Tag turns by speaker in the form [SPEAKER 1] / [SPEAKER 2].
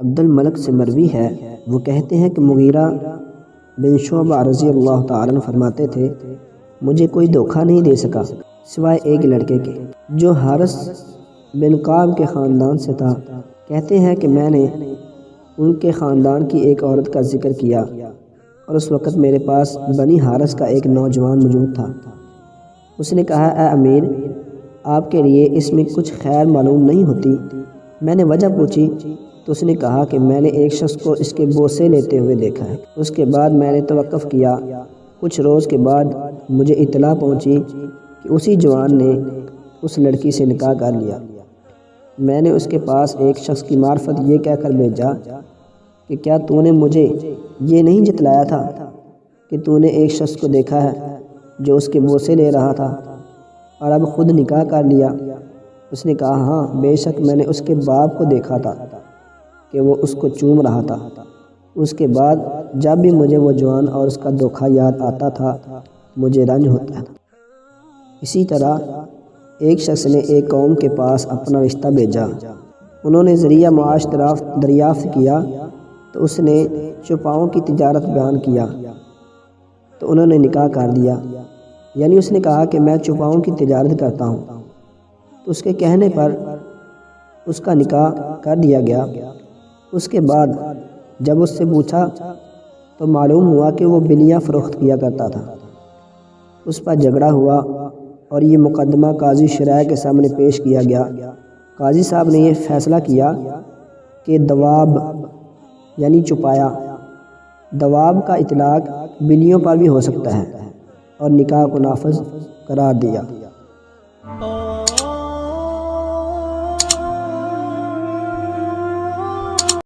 [SPEAKER 1] عبد الملک سے مروی ہے، وہ کہتے ہیں کہ مغیرہ بن شعبہ رضی اللہ تعالیٰ عنہ فرماتے تھے، مجھے کوئی دھوکہ نہیں دے سکا سوائے ایک لڑکے کے جو حارث بن قعب کے خاندان سے تھا۔ کہتے ہیں کہ میں نے ان کے خاندان کی ایک عورت کا ذکر کیا اور اس وقت میرے پاس بنی حارث کا ایک نوجوان موجود تھا۔ اس نے کہا، اے امیر، آپ کے لیے اس میں کچھ خیر معلوم نہیں ہوتی؟ میں نے وجہ پوچھی تو اس نے کہا کہ میں نے ایک شخص کو اس کے بوسے لیتے ہوئے دیکھا ہے۔ اس کے بعد میں نے توقف کیا۔ کچھ روز کے بعد مجھے اطلاع پہنچی کہ اسی جوان نے اس لڑکی سے نکاح کر لیا۔ میں نے اس کے پاس ایک شخص کی معرفت یہ کہہ کر بھیجا کہ کیا تو نے مجھے یہ نہیں جتلایا تھا کہ تو نے ایک شخص کو دیکھا ہے جو اس کے بوسے لے رہا تھا اور اب خود نکاح کر لیا؟ اس نے کہا، ہاں بے شک میں نے اس کے باپ کو دیکھا تھا کہ وہ اس کو چوم رہا تھا۔ اس کے بعد جب بھی مجھے وہ جوان اور اس کا دھوکہ یاد آتا تھا مجھے رنج ہوتا تھا۔ اسی طرح ایک شخص نے ایک قوم کے پاس اپنا رشتہ بھیجا۔ انہوں نے ذریعہ معاش دریافت کیا تو اس نے چھپاؤں کی تجارت بیان کیا تو انہوں نے نکاح کر دیا، یعنی اس نے کہا کہ میں چھپاؤں کی تجارت کرتا ہوں، تو اس کے کہنے پر اس کا نکاح کر دیا گیا۔ اس کے بعد جب اس سے پوچھا تو معلوم ہوا کہ وہ بلیاں فروخت کیا کرتا تھا۔ اس پر جھگڑا ہوا اور یہ مقدمہ قاضی شرائع کے سامنے پیش کیا گیا۔ قاضی صاحب نے یہ فیصلہ کیا کہ دواب یعنی چپایا، دواب کا اطلاق بلیوں پر بھی ہو سکتا ہے، اور نکاح کو نافذ قرار دیا۔